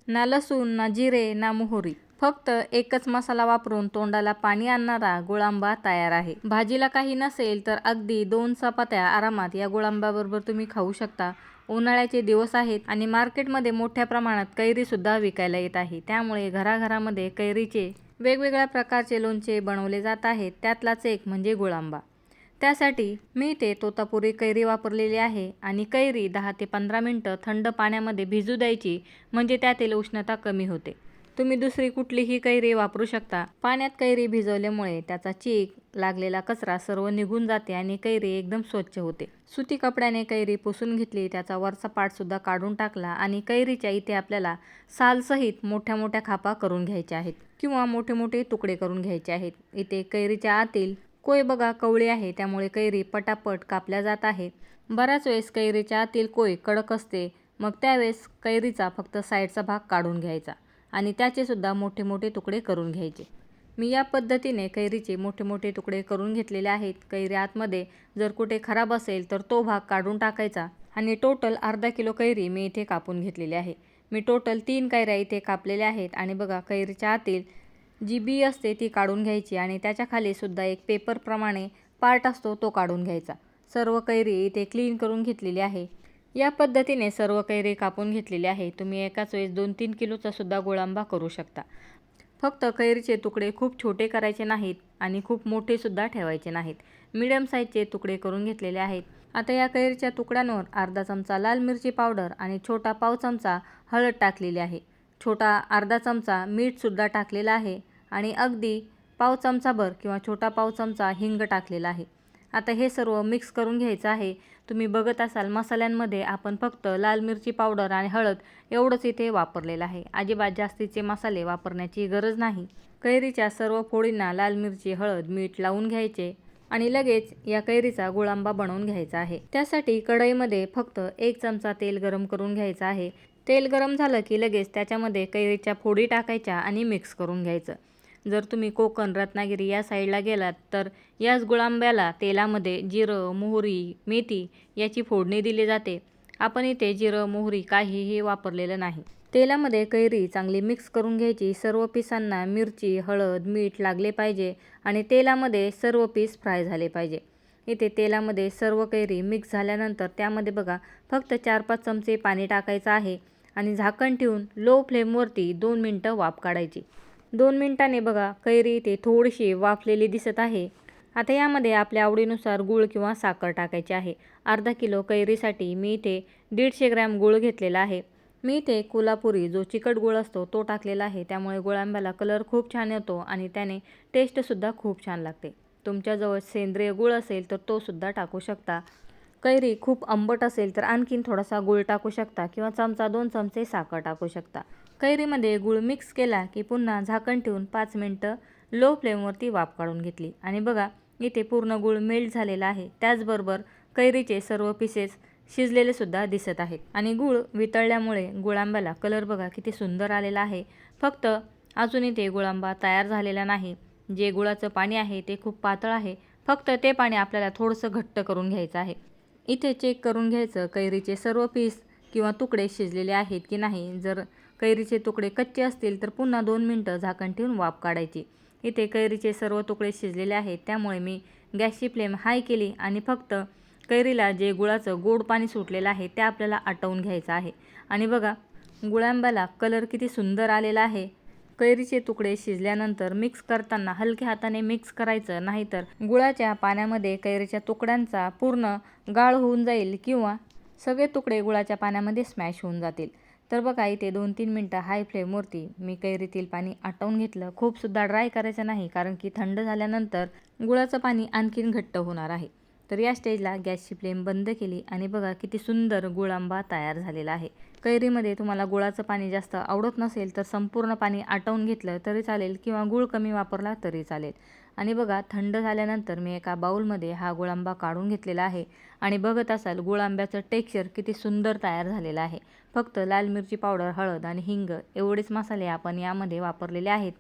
ना लसूण, ना जिरे, ना मोहरी, फक्त एकच मसाला वापरून तोंडाला पाणी आणणारा गुळांबा तयार आहे. भाजीला काही नसेल तर अगदी 2 चपात्या आरामात या गुळांब्याबरोबर तुम्ही खाऊ शकता. उन्हाळ्याचे दिवस आहेत आणि मार्केटमध्ये मोठ्या प्रमाणात कैरीसुद्धा विकायला येत आहे. त्यामुळे घराघरामध्ये कैरीचे वेगवेगळ्या प्रकारचे लोणचे बनवले जात आहेत. त्यातलाच एक म्हणजे गुळांबा. त्यासाठी मी इथे तोतापुरी कैरी वापरलेली आहे आणि कैरी 10 ते 15 मिनिटं थंड पाण्यामध्ये भिजू द्यायची, म्हणजे त्यातील उष्णता कमी होते. तुम्ही दुसरी कुठलीही कैरी वापरू शकता. पाण्यात कैरी भिजवल्यामुळे त्याचा चीक, लागलेला कचरा सर्व निघून जाते आणि कैरी एकदम स्वच्छ होते. सुती कपड्याने कैरी पुसून घेतली, त्याचा वरचा पार्टसुद्धा काढून टाकला आणि कैरीच्या इथे आपल्याला सालसहित मोठ्या मोठ्या खापा करून घ्यायच्या आहेत किंवा मोठे मोठे तुकडे करून घ्यायचे आहेत. इथे कैरीच्या आतील कोय बघा कवळी आहे, त्यामुळे कैरी पटापट कापल्या जात आहे. बऱ्याच वेळेस कैरीच्या आतील कोय कडक असते, मग त्यावेळेस कैरीचा फक्त साईडचा भाग काढून घ्यायचा आणि त्याचे सुद्धा मोठे मोठे तुकडे करून घ्यायचे. मी या पद्धतीने कैरीचे मोठे मोठे तुकडे करून घेतलेले आहेत. कैरी आतमध्ये जर कुठे खराब असेल तर तो भाग काढून टाकायचा आणि टोटल अर्धा किलो कैरी मी इथे कापून घेतलेली आहे. मी टोटल 3 कैऱ्या इथे कापलेल्या आहेत आणि बघा कैरीच्या आतील जी बी असते ती काढून घ्यायची आणि त्याच्या खाली सुद्धा एक पेपरप्रमाणे पार्ट असतो तो काढून घ्यायचा. सर्व कैरी इथे क्लीन करून घेतलेली आहे. या पद्धतीने सर्व कैरी कापून घेतलेली आहे. तुम्ही एकाच वेळेस 2-3 किलोचा सुद्धा गुळांबा करू शकता. फक्त कैरीचे तुकडे खूप छोटे करायचे नाहीत आणि खूप मोठे सुद्धा ठेवायचे नाहीत. मीडियम साईजचे तुकडे करून घेतलेले आहेत. आता या कैरीच्या तुकड्यांवर अर्धा चमचा लाल मिरची पावडर आणि छोटा पाव चमचा हळद टाकलेली आहे. छोटा अर्धा चमचा मीठसुद्धा टाकलेला आहे आणि अगदी पाव चमचाभर किंवा छोटा पाव चमचा हिंग टाकलेला आहे. आता हे सर्व मिक्स करून घ्यायचं आहे. तुम्ही बघत असाल मसाल्यांमध्ये आपण फक्त लाल मिरची पावडर आणि हळद एवढंच इथे वापरलेलं आहे. अजिबात जास्तीचे मसाले वापरण्याची गरज नाही. कैरीच्या सर्व फोडींना लाल मिरची, हळद, मीठ लावून घ्यायचे आणि लगेच या कैरीचा गुळांबा बनवून घ्यायचा आहे. त्यासाठी कढईमध्ये फक्त 1 चमचा तेल गरम करून घ्यायचं आहे. तेल गरम झालं की लगेच त्याच्यामध्ये कैरीच्या फोडी टाकायच्या आणि मिक्स करून घ्यायचं. जर तुम्ही कोकण, रत्नागिरी या साईडला गेलात तर याच गुळांब्याला तेलामध्ये जिरं, मोहरी, मेथी याची फोडणी दिली जाते. आपण इथे जिरं, मोहरी काहीही वापरलेलं नाही. तेलामध्ये कैरी चांगली मिक्स करून घ्यायची. सर्व पिसांना मिरची, हळद, मीठ लागले पाहिजे आणि तेलामध्ये सर्व पीस फ्राय झाले पाहिजे. इथे तेलामध्ये सर्व कैरी मिक्स झाल्यानंतर त्यामध्ये बघा फक्त 4-5 चमचे पाणी टाकायचं आहे आणि झाकण ठेवून लो फ्लेमवरती 2 मिनटं वाफ काढायची. 2 मिनिटांनी बघा कैरी इथे थोडीशी वाफलेली दिसत आहे. आता यामध्ये आपल्या आवडीनुसार गूळ किंवा साखर टाकायची आहे. अर्धा किलो कैरीसाठी मी इथे 150 ग्रॅम गूळ घेतलेला आहे. मी इथे कोल्हापुरी जो चिकट गूळ असतो तो टाकलेला आहे. त्यामुळे गुळांब्याला कलर खूप छान येतो आणि त्याने टेस्टसुद्धा खूप छान लागते. तुमच्याजवळ सेंद्रिय गूळ असेल तर तो सुद्धा टाकू शकता. कैरी खूप आंबट असेल तर आणखीन थोडासा गूळ टाकू शकता किंवा 1-2 चमचे साखर टाकू शकता. कैरीमध्ये गूळ मिक्स केला की पुन्हा झाकण ठेवून 5 मिनटं लो फ्लेमवरती वाफ काढून घेतली आणि बघा इथे पूर्ण गूळ मेल्ट झालेला आहे. त्याचबरोबर कैरीचे सर्व पीसेस शिजलेले सुद्धा दिसत आहेत आणि गूळ वितळल्यामुळे गुळांब्याला कलर बघा किती सुंदर आलेला आहे. फक्त अजून इथे गुळांबा तयार झालेला नाही. जे गुळाचं पाणी आहे ते खूप पातळ आहे. फक्त ते पाणी आपल्याला थोडंसं घट्ट करून घ्यायचं आहे. इथे चेक करून घ्यायचं कैरीचे सर्व पीस किंवा तुकडे शिजलेले आहेत की नाही. जर कैरीचे तुकडे कच्चे असतील तर पुन्हा 2 मिनटं झाकण ठेवून वाफ काढायची. इथे कैरीचे सर्व तुकडे शिजलेले आहेत, त्यामुळे मी गॅसची फ्लेम हाय केली आणि फक्त कैरीला जे गुळाचं गोड पाणी सुटलेलं आहे ते आपल्याला आटवून घ्यायचं आहे. आणि बघा गुळांब्याला कलर किती सुंदर आलेला आहे. कैरीचे तुकडे शिजल्यानंतर मिक्स करताना हलक्या हाताने मिक्स करायचं, नाहीतर गुळाच्या पाण्यामध्ये कैरीच्या तुकड्यांचा पूर्ण गाळ होऊन जाईल किंवा सगळे तुकडे गुळाच्या पाण्यामध्ये स्मॅश होऊन जातील. तर बघा इथे 2-3 मिनटं हाय फ्लेमवरती मी कैरीतील पाणी आटवून घेतलं. खूपसुद्धा ड्राय करायचं नाही, कारण की थंड झाल्यानंतर गुळाचं पाणी आणखीन घट्ट होणार आहे. तर या स्टेजला गॅसची फ्लेम बंद केली आणि बघा किती सुंदर गुळांबा तयार झालेला आहे. कैरीमध्ये तुम्हाला गुळाचं पाणी जास्त आवडत नसेल तर संपूर्ण पाणी आटवून घेतलं तरी चालेल किंवा गूळ कमी वापरला तरी चालेल. आणि बघा थंड झाल्यानंतर मी एका बाउलमध्ये हा गुळांबा काढून घेतलेला आहे आणि बघत असाल गुळांब्याचं टेक्स्चर किती सुंदर तयार झालेलं आहे. फक्त लाल मिरची पावडर, हळद आणि हिंग एवढेच मसाले आपण यामध्ये वापरलेले आहेत.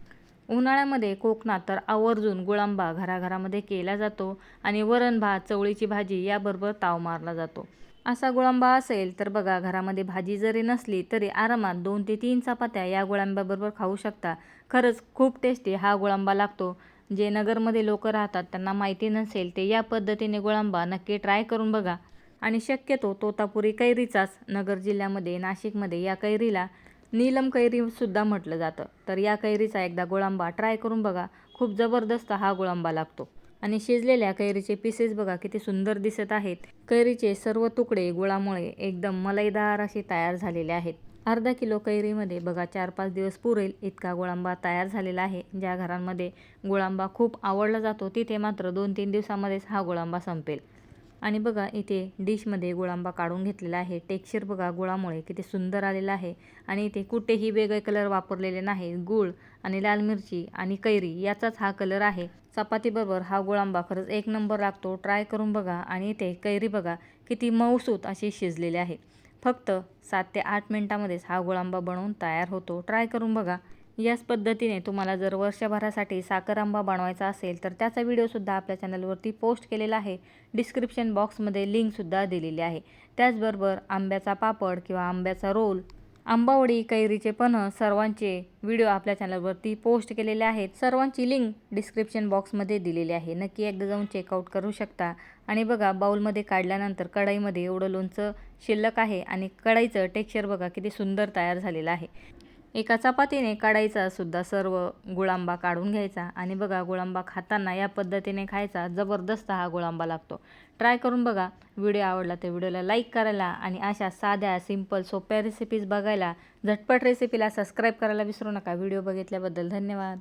उन्हाळ्यामध्ये कोकणात तर आवर्जून गुळांबा घराघरामध्ये केला जातो आणि वरण भात, चवळीची भाजी याबरोबर ताव मारला जातो. असा गुळांबा असेल तर बघा, घरामध्ये भाजी जरी नसली तरी आरामात 2 ते 3 चपात्या या गुळांब्याबरोबर खाऊ शकता. खरंच खूप टेस्टी हा गुळांबा लागतो. जे नगरमध्ये लोक राहतात त्यांना माहिती नसेल ते या पद्धतीने गुळांबा नक्की ट्राय करून बघा. आणि शक्यतो तोतापुरी कैरीचाच, नगर जिल्ह्यामध्ये नाशिकमध्ये या कैरीला नीलम कैरीसुद्धा म्हटलं जातं. तर या कैरीचा एकदा गुळांबा ट्राय करून बघा. खूप जबरदस्त हा गुळांबा लागतो. आणि शिजलेल्या कैरीचे पीसेस बघा किती सुंदर दिसत आहेत. कैरीचे सर्व तुकडे गुळामुळे एकदम मलईदार असे तयार झालेले आहेत. अर्धा किलो कैरीमध्ये बघा 4-5 दिवस पुरेल इतका गुळांबा तयार झालेला आहे. ज्या घरांमध्ये गुळांबा खूप आवडला जातो तिथे मात्र 2-3 दिवसामध्येच हा गुळांबा संपेल. आणि बघा इथे डिशमध्ये गुळांबा काढून घेतलेला आहे. टेक्स्चर बघा गुळामुळे किती सुंदर आलेला आहे. आणि इथे कुठेही वेगळे कलर वापरलेले नाही. गूळ आणि लाल मिरची आणि कैरी याचाच हा कलर आहे. चपातीबरोबर हा गुळांबा खरंच एक नंबर लागतो. ट्राय करून बघा. आणि इथे कैरी बघा किती मऊसूत अशी शिजलेली आहे. फक्त 7 ते 8 मिनिटांमध्येच हा गुळांबा बनवून तयार होतो. ट्राय करून बघा. याच पद्धतीने तुम्हाला जर वर्षभरासाठी साखर आंबा बनवायचा असेल तर त्याचा व्हिडिओसुद्धा आपल्या चॅनलवरती पोस्ट केलेला आहे. डिस्क्रिप्शन बॉक्समध्ये लिंकसुद्धा दिलेली आहे. त्याचबरोबर आंब्याचा पापड किंवा आंब्याचा रोल, आंबावडी, कैरीचे पन्ह सर्वांचे व्हिडिओ आपल्या चॅनलवरती पोस्ट केलेले आहेत. सर्वांची लिंक डिस्क्रिप्शन बॉक्समध्ये दिलेली आहे. नक्की एकदा जाऊन चेकआउट करू शकता. आणि बघा बाउलमध्ये काढल्यानंतर कढईमध्ये एवढं लोणचं शिल्लक आहे आणि कढईचं टेक्स्चर बघा किती सुंदर तयार झालेलं आहे. एका चपातीने काढायचा सुद्धा सर्व गुळांबा काढून घ्यायचा आणि बघा गुळांबा खाताना या पद्धतीने खायचा. जबरदस्त हा गुळांबा लागतो. ट्राय करून बघा. व्हिडिओ आवडला तर व्हिडिओला लाईक करायला आणि अशा साध्या सिंपल सोप्या रेसिपीज बघायला झटपट रेसिपीला सबस्क्राईब करायला विसरू नका. व्हिडिओ बघितल्याबद्दल धन्यवाद.